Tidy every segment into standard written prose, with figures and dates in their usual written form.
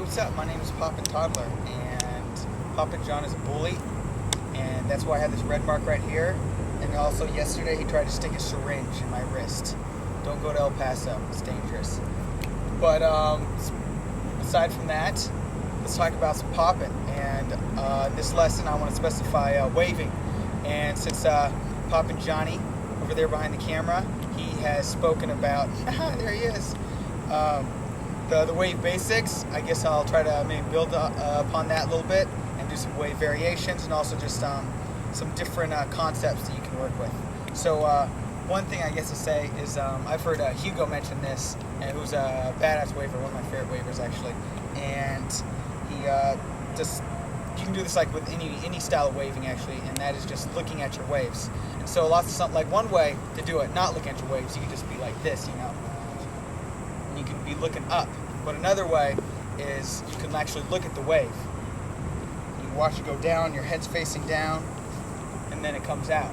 what's up? My name is PopNTod, and Poppin John is a bully, and that's why I have this red mark right here. And also yesterday he tried to stick a syringe in my wrist. Don't go to El Paso, it's dangerous. But aside from that, let's talk about some popping. And in this lesson I want to specify waving. And since Poppin Johnny over there behind the camera, he has spoken about, there he is, the wave basics. I guess I'll try to maybe build upon that a little bit and do some wave variations, and also just some different concepts that you can work with. So one thing I guess to say is I've heard Hugo mention this, and who's a badass waver, one of my favorite wavers actually, and he just, you can do this like with any style of waving actually, and that is just looking at your waves. And so like one way to do it, not looking at your waves, you can just be like this, you know. You can be looking up. But another way is you can actually look at the wave. You watch it go down, your head's facing down, and then it comes out.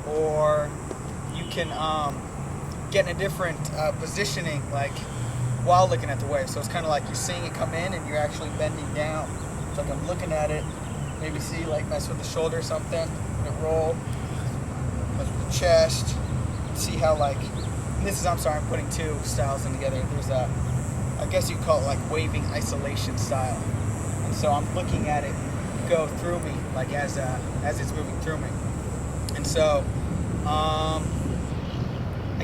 Or you can get in a different positioning, like while looking at the wave. So it's kind of like you're seeing it come in and you're actually bending down. It's like I'm looking at it. Maybe see, like mess with the shoulder or something, let it roll, mess with the chest. See how like, this is, I'm sorry, I'm putting two styles in together. There's a, I guess you call it like waving isolation style. And so I'm looking at it go through me, like as it's moving through me. And so, I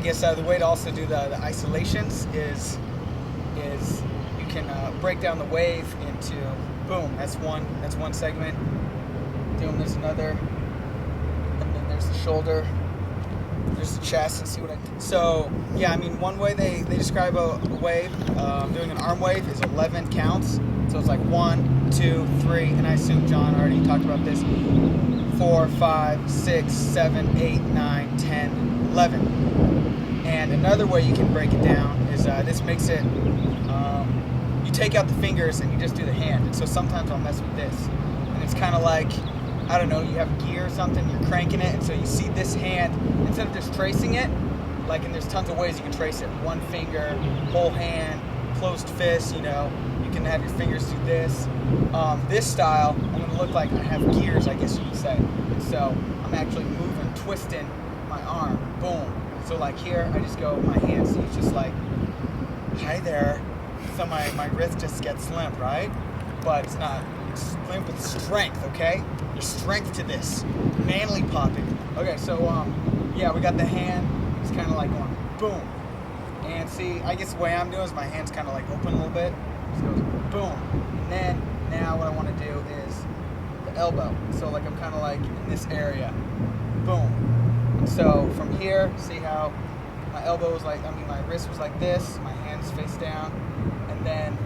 guess the way to also do the isolations is you can break down the wave into, boom, that's one segment. Boom, there's another, and then there's the shoulder. There's the chest, and see what I did. So yeah, I mean, one way they describe a wave, doing an arm wave, is 11 counts. So it's like 1, 2, 3, and I assume John already talked about this, 4, 5, 6, 7, 8, 9, 10, 11. And another way you can break it down is this makes it, you take out the fingers and you just do the hand. And so sometimes I'll mess with this, and it's kind of like, I don't know, you have a gear or something, you're cranking it, and so you see this hand, instead of just tracing it, like, and there's tons of ways you can trace it, one finger, whole hand, closed fist, you know, you can have your fingers do this. This style, I'm going to look like I have gears, I guess you could say, and so I'm actually moving, twisting my arm, boom. So like here, I just go, my hand, see, it's just like, hi there. So my wrist just gets limp, right? But it's not, it's limp with strength, okay? There's strength to this. Manly popping. Okay, so yeah, we got the hand. It's kind of like going boom. And see, I guess the way I'm doing is my hand's kind of like open a little bit. Just goes boom. And then now what I want to do is the elbow. So like I'm kind of like in this area. Boom. And so from here, see how my elbow was like, I mean my wrist was like this, my hand's face down, and then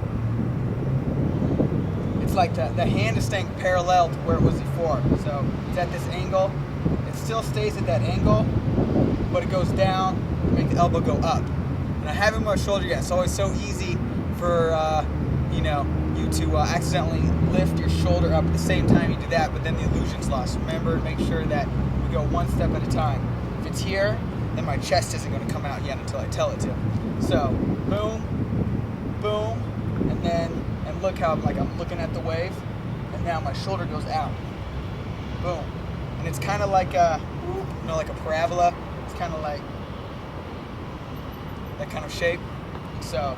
it's like the hand is staying parallel to where it was before. So it's at this angle. It still stays at that angle, but it goes down to make the elbow go up. And I haven't moved my shoulder yet. It's always so easy for you to accidentally lift your shoulder up at the same time you do that, but then the illusion's lost. Remember, make sure that we go one step at a time. If it's here, then my chest isn't going to come out yet until I tell it to. So boom, boom, and then. And look how I'm looking at the wave, and now my shoulder goes out. Boom. And it's kind of like like a parabola. It's kind of like that kind of shape. So,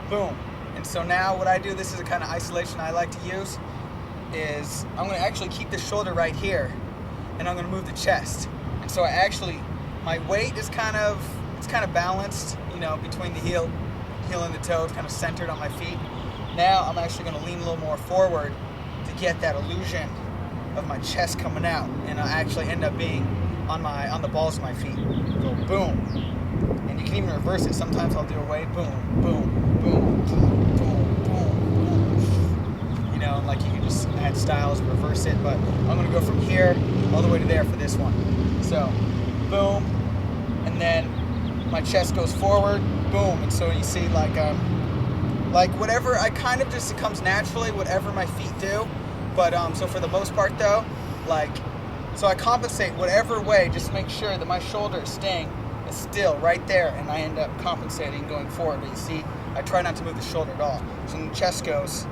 boom. And so now what I do, this is a kind of isolation I like to use, is I'm going to actually keep the shoulder right here, and I'm going to move the chest. And so my weight is kind of balanced, you know, between the heel and the toe. It's kind of centered on my feet. Now I'm actually going to lean a little more forward to get that illusion of my chest coming out, and I'll actually end up being on the balls of my feet. Go boom, and you can even reverse it. Sometimes I'll do a wave, boom, boom, boom, boom, boom, boom, boom. You know, like you can just add styles, reverse it. But I'm going to go from here all the way to there for this one. So boom, and then my chest goes forward, boom, and so you see like whatever, I kind of just, it comes naturally, whatever my feet do. But so for the most part though, so I compensate whatever way, just make sure that my shoulder is staying still right there, and I end up compensating going forward. But you see, I try not to move the shoulder at all. So then the chest goes.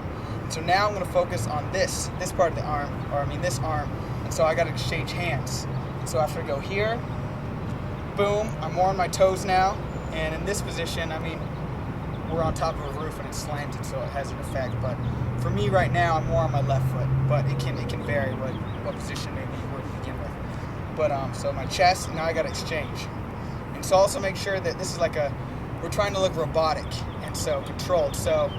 So now I'm going to focus on this part of the arm, or I mean this arm, and so I got to exchange hands. So after I go here, boom, I'm more on my toes now, and in this position, I mean, we're on top of a roof and it's slanted, so it has an effect, but for me right now, I'm more on my left foot, but it can vary what position maybe you were to begin with. But so my chest, now I got to exchange. And so also make sure that this is like we're trying to look robotic, and so controlled. So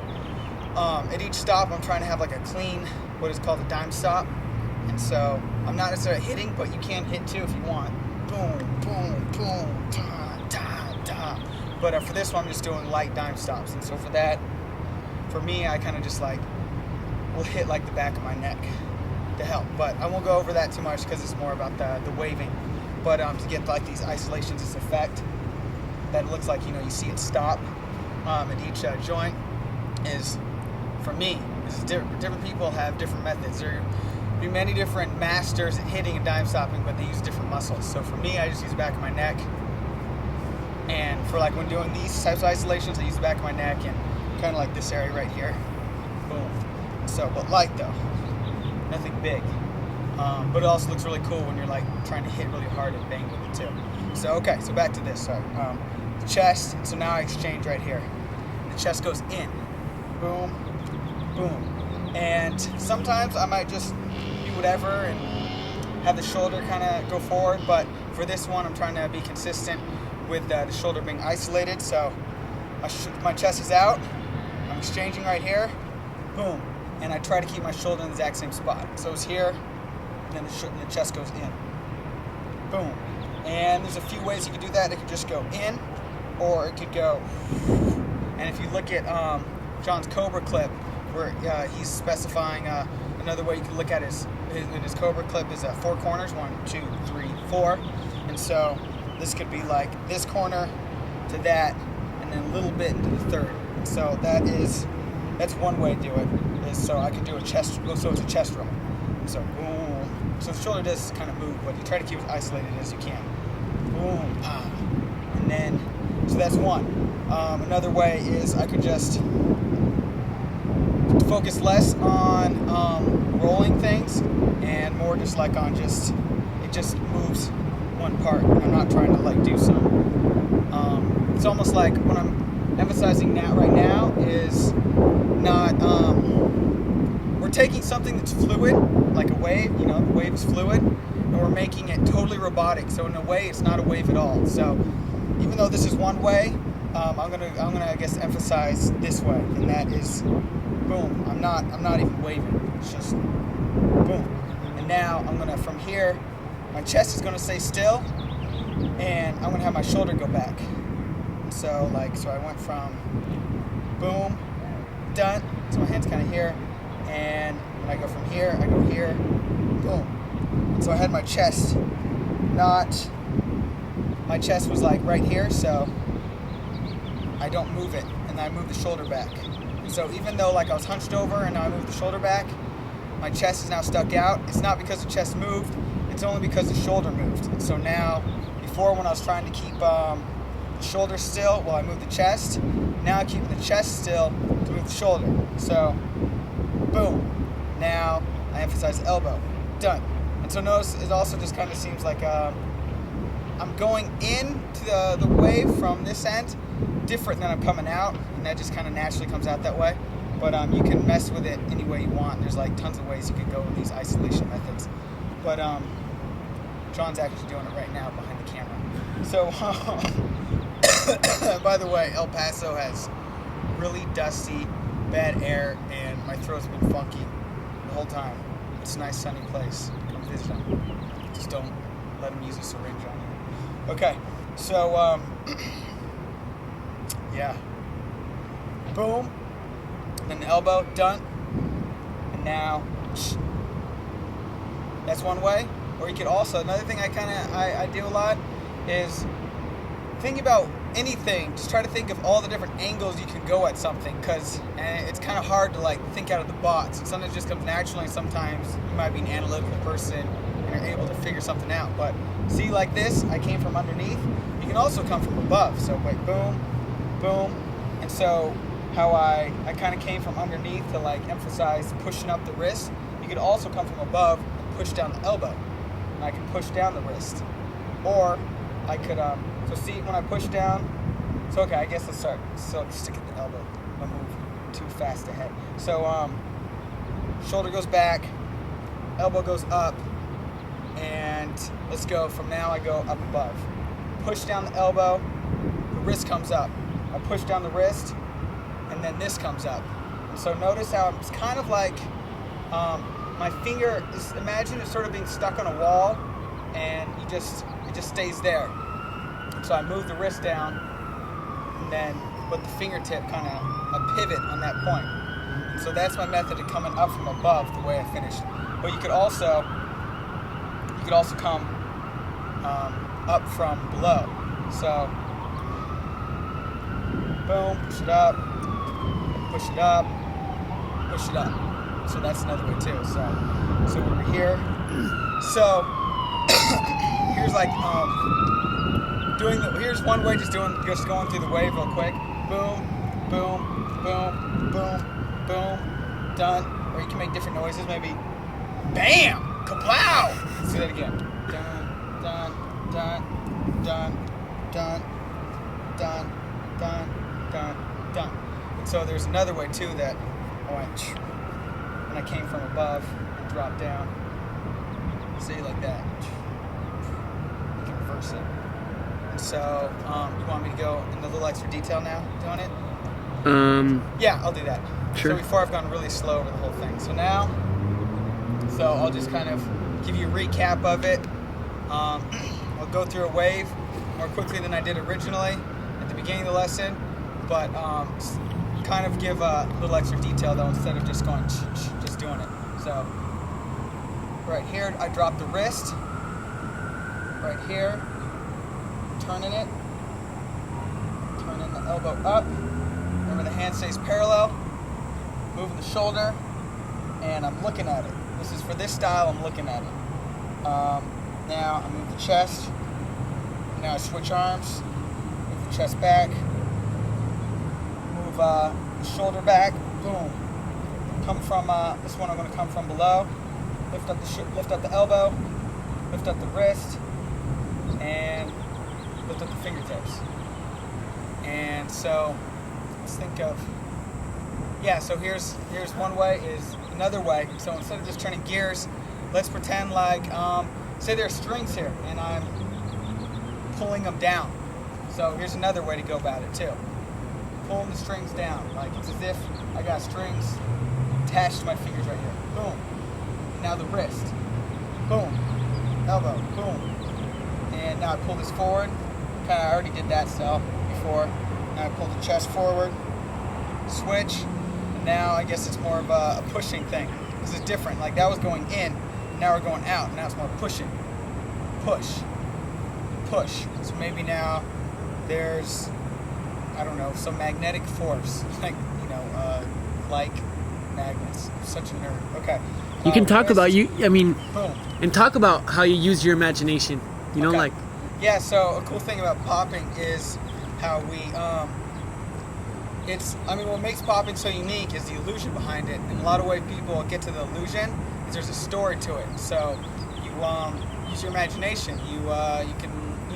at each stop, I'm trying to have like a clean, what is called a dime stop. And so I'm not necessarily hitting, but you can hit too if you want. Boom, boom, boom, da, da, da. But for this one, I'm just doing light dime stops. And so for that, for me, I kind of just like will hit like the back of my neck to help. But I won't go over that too much because it's more about the waving. But to get like these isolations, this effect that it looks like, you know, you see it stop at each joint is, for me, this is different. Different people have different methods. There be many different masters at hitting and dime stopping, but they use different muscles. So for me, I just use the back of my neck. And for like when doing these types of isolations, I use the back of my neck and kind of like this area right here. Boom. So, but light though, nothing big. But it also looks really cool when you're like trying to hit really hard and bang with it too. So okay, so back to this. Sorry. The chest. So now I exchange right here. The chest goes in. Boom, boom. And sometimes I might just do whatever and have the shoulder kind of go forward. But for this one, I'm trying to be consistent with the shoulder being isolated. So my chest is out. I'm exchanging right here. Boom. And I try to keep my shoulder in the exact same spot. So it's here. And then the chest goes in. Boom. And there's a few ways you can do that. It could just go in, or it could go. And if you look at John's Cobra clip, where he's specifying another way you can look at his Cobra clip is 4 corners, 1, 2, 3, 4. And so this could be like this corner to that, and then a little bit into the third. And so that's one way to do it. Is so I could do a chest. So it's a chest roll. So boom. So the shoulder does kind of move, but you try to keep it isolated as you can. Boom, ah. And then, so that's one. Another way is I could just focus less on rolling things and more just like on it just moves one part. I'm not trying to like do some. It's almost like what I'm emphasizing now right now is not, we're taking something that's fluid, like a wave, you know, the wave is fluid, and we're making it totally robotic. So in a way, it's not a wave at all. So even though this is one way, I'm gonna I guess emphasize this way, and that is boom. I'm not even waving. It's just boom. And now I'm gonna from here, my chest is gonna stay still, and I'm gonna have my shoulder go back. So I went from boom, done. So my hand's kind of here. And when I go from here, I go here, boom. And so I had my chest my chest was like right here, so I don't move it, and I move the shoulder back. So even though like I was hunched over and now I moved the shoulder back, my chest is now stuck out. It's not because the chest moved, it's only because the shoulder moved. And so now, before when I was trying to keep the shoulder still while I moved the chest, now I'm keeping the chest still to move the shoulder. So boom. Now I emphasize the elbow. Done. And so notice it also just kind of seems like I'm going into the wave from this end different than I'm coming out, and that just kind of naturally comes out that way. But you can mess with it any way you want. There's like tons of ways you can go with these isolation methods. But John's actually doing it right now behind the camera. So by the way, El Paso has really dusty, bad air, and my throat's been funky the whole time. It's a nice sunny place. Come visit them. Just don't let them use a syringe on you. Okay, so yeah. Boom. And then the elbow, done. And now that's one way. Or you could also, another thing I do a lot is think about anything. Just try to think of all the different angles you can go at something, because it's kind of hard to like think out of the box. And sometimes it just comes naturally, and sometimes you might be an analytical person and you're able to figure something out. But see, like this, I came from underneath. You can also come from above. So like boom, boom. And so how I kind of came from underneath to like emphasize pushing up the wrist. You could also come from above and push down the elbow, and I can push down the wrist. Or I could, so see when I push down, so okay, I guess let's start, so stick at the elbow, I'll move too fast ahead. So shoulder goes back, elbow goes up, and let's go from now, I go up above. Push down the elbow, the wrist comes up. I push down the wrist, and then this comes up. And so notice how it's kind of like, my finger is, imagine it's sort of being stuck on a wall, and it just stays there. So I move the wrist down, and then put the fingertip kind of a pivot on that point. And so that's my method of coming up from above the way I finished. But you could also come up from below. So boom, push it up, push it up, push it up. So that's another way too. So over here. So here's like here's one way, just going through the wave real quick. Boom, boom, boom, boom, boom, done. Or you can make different noises, maybe bam, kaplow. Let's do that again. Dun, dun, dun, dun, dun, dun, dun, dun, dun. And so there's another way too that I went when I came from above and dropped down. See, like that. You can reverse it. And so, you want me to go in a little extra detail now doing it? Yeah, I'll do that. Sure. So before I've gone really slow over the whole thing. So now, I'll just kind of give you a recap of it. I'll go through a wave more quickly than I did originally at the beginning of the lesson, but kind of give a little extra detail though instead of just going just doing it. So right here, I drop the wrist. Right here, turning it, turning the elbow up. Remember the hand stays parallel. Moving the shoulder, and I'm looking at it. This is for this style. I'm looking at it. Now I move the chest. Now I switch arms. Move the chest back. Move the shoulder back. Boom. Come from this one. I'm going to come from below. Lift up the elbow. Lift up the wrist, and lift up the fingertips. And so let's think of. Yeah, so here's one way, is another way. So instead of just turning gears, let's pretend like, say there's strings here, and I'm pulling them down. So here's another way to go about it too. Pulling the strings down, like it's as if I got strings attached to my fingers right here. Boom. Now the wrist. Boom. Elbow. Boom. And now I pull this forward. Kind of I already did that stuff before. Now I pull the chest forward. Switch. Now I guess it's more of a pushing thing. This is different. Like that was going in, now we're going out. Now it's more pushing. Push. Push. So maybe now there's, I don't know, some magnetic force. Like, like magnets. I'm such a nerd. Okay. You can talk about boom. And talk about how you use your imagination. You know, okay. like. Yeah, so a cool thing about popping is how we, what makes popping so unique is the illusion behind it. And a lot of ways people get to the illusion is there's a story to it. So you use your imagination. You can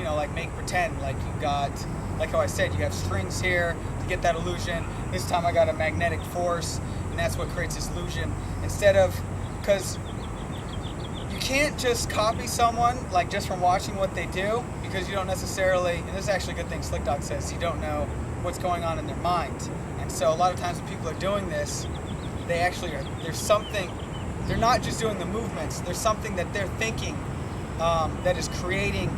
like make pretend like you got, like how I said, you have strings here to get that illusion. This time I got a magnetic force, and that's what creates this illusion. Instead of, because you can't just copy someone like just from watching what they do, because you don't necessarily, and this is actually a good thing Slick Dog says, you don't know what's going on in their mind. And so a lot of times when people are doing this, they actually are, there's something, they're not just doing the movements, there's something that they're thinking that is creating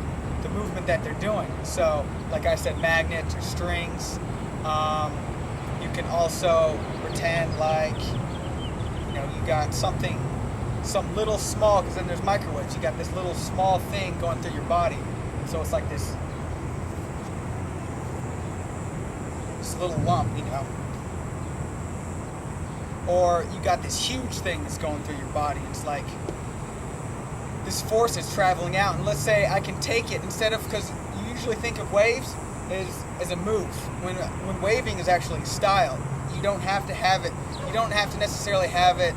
the movement that they're doing. So like I said, magnets or strings. You can also pretend like you got something, some little small, because then there's microwaves, you got this little small thing going through your body. So it's like this little lump, or you got this huge thing that's going through your body. It's like this force is traveling out, and let's say I can take it instead of, because you usually think of waves as a move, when waving is actually style. you don't have to have it. You don't have to necessarily have a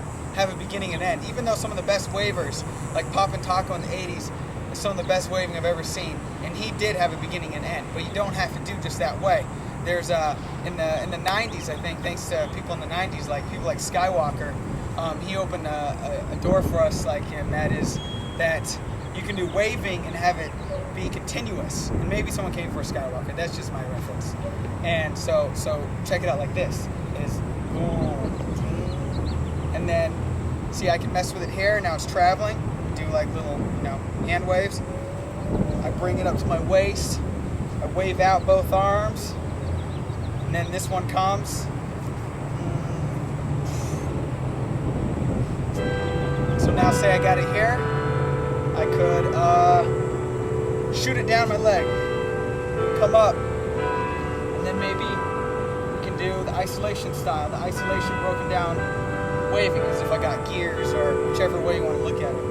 beginning and end. Even though some of the best wavers, like PopNTod in the 80s, is some of the best waving I've ever seen, and he did have a beginning and end. But you don't have to do just that way. There's in the 90s, I think, thanks to people in the 90s, like people like Skywalker, he opened a door for us like him. That is that you can do waving and have it be continuous. And maybe someone came for Skywalker. That's just my reference. And so check it out like this. Is boom, and then see I can mess with it here. Now it's traveling. Do like little hand waves. I bring it up to my waist. I wave out both arms. And then this one comes. So now say I got it here. I could shoot it down my leg. Come up. And then maybe we can do the isolation style. The isolation broken down waving as if I got gears or whichever way you want to look at it.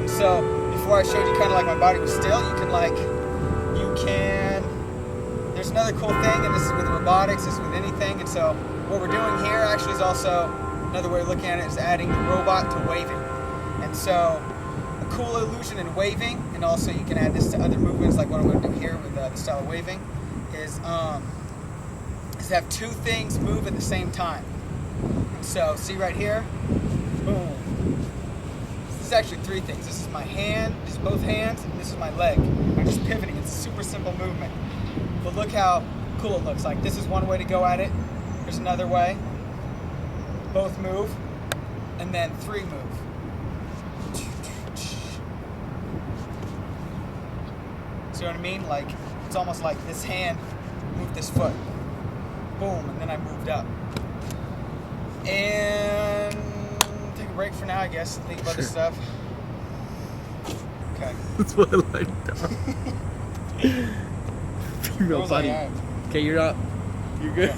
And so before I showed you kind of like my body was still, there's another cool thing, and this is with robotics, this is with anything, and so what we're doing here actually is also, another way of looking at it is adding the robot to waving. And so a cool illusion in waving, and also you can add this to other movements like what I'm going to do here with the style of waving, is to have two things move at the same time. And so see right here, boom. This is actually three things. This is my hand, this is both hands, and this is my leg. I'm just pivoting. It's a super simple movement. But look how cool it looks. Like this is one way to go at it. There's another way. Both move, and then three move. See what I mean? Like it's almost like this hand moved this foot. Boom, and then I moved up. And take a break for now, I guess. Think about this stuff. Okay. That's what I like. Female body. Okay, you're up. You're good.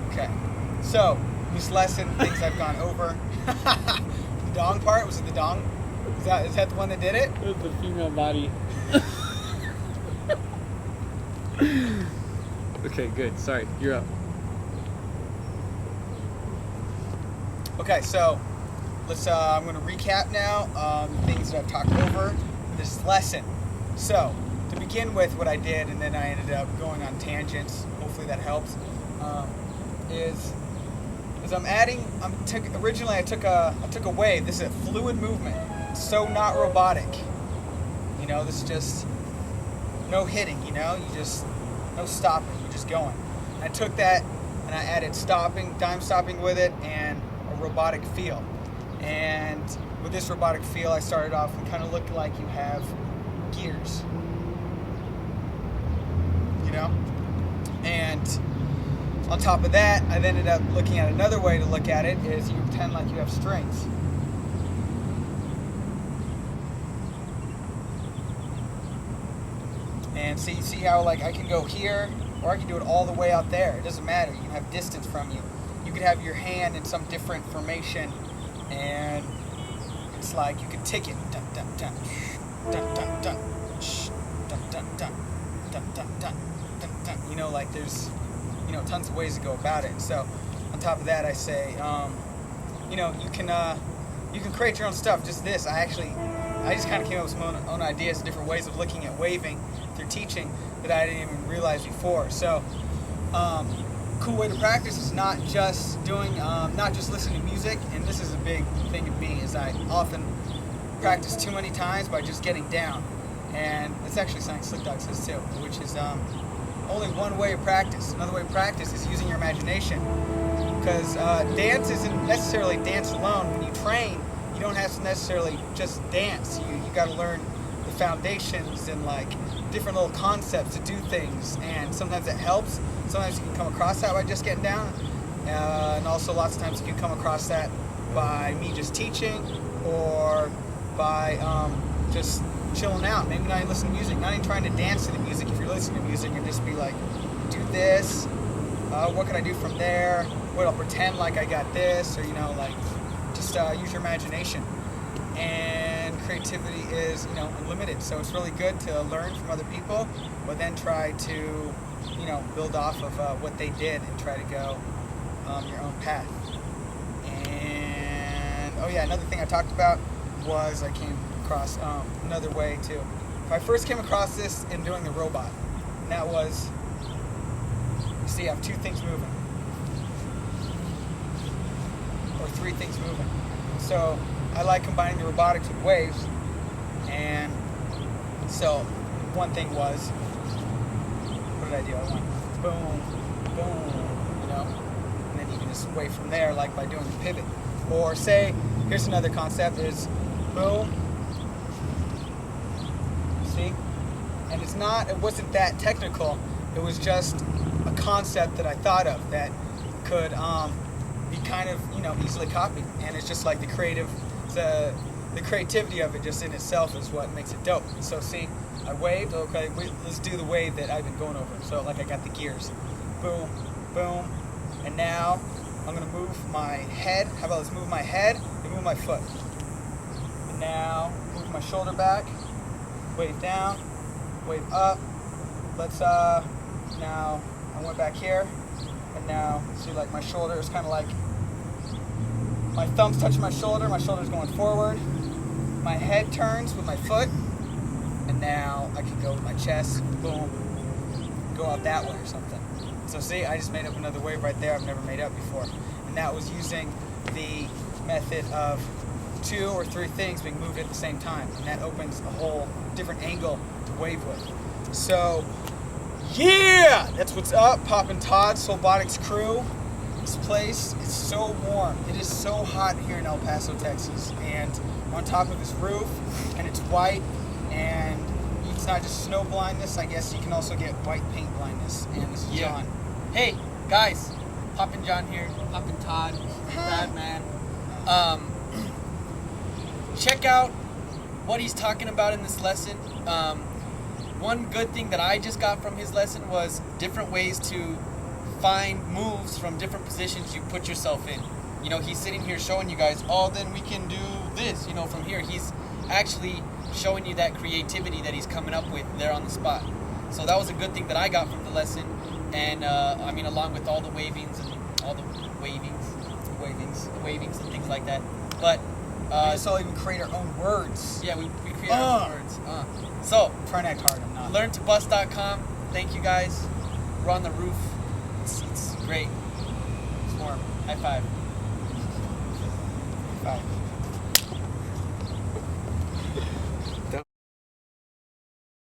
Okay. So, this lesson, things I've gone over. The dong part, was it the dong? Is that the one that did it? It was the female body. Okay, good. Sorry, you're up. Okay, so let's. I'm going to recap now things that I've talked over this lesson. So to begin with, what I did, and then I ended up going on tangents. Hopefully that helps. Is I'm adding. Originally I took a wave. This is a fluid movement. It's so not robotic. This is just no hitting. You just no stopping. You're just going. And I took that and I added dime stopping with it, and robotic feel. And with this robotic feel, I started off and kind of looked like you have gears, and on top of that, I ended up looking at another way to look at it is you pretend like you have strings. And see how like I can go here, or I can do it all the way out there. It doesn't matter. You can have distance from you. You could have your hand in some different formation, and it's like you could tick it. Dun dun dun, dun dun dun, dun dun dun, dun dun dun, dun dun. Like there's, tons of ways to go about it. So on top of that, I say, you can create your own stuff. Just this, I just kind of came up with some own ideas, different ways of looking at waving through teaching that I didn't even realize before. So. Cool way to practice is not just listening to music, and this is a big thing in me, is I often practice too many times by just getting down, and that's actually something Slick Dog says too, which is only one way of practice. Another way of practice is using your imagination, because dance isn't necessarily dance alone. When you train, you don't have to necessarily just dance. You got to learn the foundations and like different little concepts to do things, and sometimes it helps. Sometimes you can come across that by just getting down, and also lots of times you can come across that by me just teaching, or by just chilling out. Maybe not even listening to music, not even trying to dance to the music. If you're listening to music, and just be like, do this, what can I do from there, what I'll pretend like I got this, or just use your imagination and creativity is, unlimited. So it's really good to learn from other people, but then try to, build off of what they did and try to go your own path. And another thing I talked about was I came across another way too. I first came across this in doing the robot, and that was, you see, I have two things moving, or three things moving. So I like combining the robotics with waves, and so one thing was, what did I do? I went boom, boom, and then you can just wave from there, like by doing the pivot. Or say, here's another concept, is boom, see? And it wasn't that technical, it was just a concept that I thought of that could be kind of, easily copied. And it's just like the creativity of it just in itself is what makes it dope. So see, I waved, okay, let's do the wave that I've been going over. So like I got the gears, boom, boom, and now I'm gonna move my head. How about let's move my head and move my foot. And now move my shoulder back, wave down, wave up. Let's now I went back here, and now see, like my shoulder is kind of like my thumb's touching my shoulder's going forward. My head turns with my foot, and now I can go with my chest, boom, go out that way or something. So see, I just made up another wave right there I've never made up before. And that was using the method of two or three things being moved at the same time. And that opens a whole different angle to wave with. So, yeah! That's what's up, PopNTod, Soulbotics crew. This place is so warm. It is so hot here in El Paso, Texas. And on top of this roof, and it's white, and it's not just snow blindness, I guess you can also get white paint blindness. And this is John. Hey, guys, Poppin John here, PopNTod, bad man. Check out what he's talking about in this lesson. One good thing that I just got from his lesson was different ways to find moves from different positions you put yourself in. He's sitting here showing you guys, then we can do this, from here. He's actually showing you that creativity that he's coming up with there on the spot. So that was a good thing that I got from the lesson. And along with all the wavings and all the wavings and things like that. But we just all even create our own words. Yeah, we create our own words. So try and act hard. I'm not. LearnToBus.com. Thank you guys. We're on the roof. It's great. It's warm. High five. High five.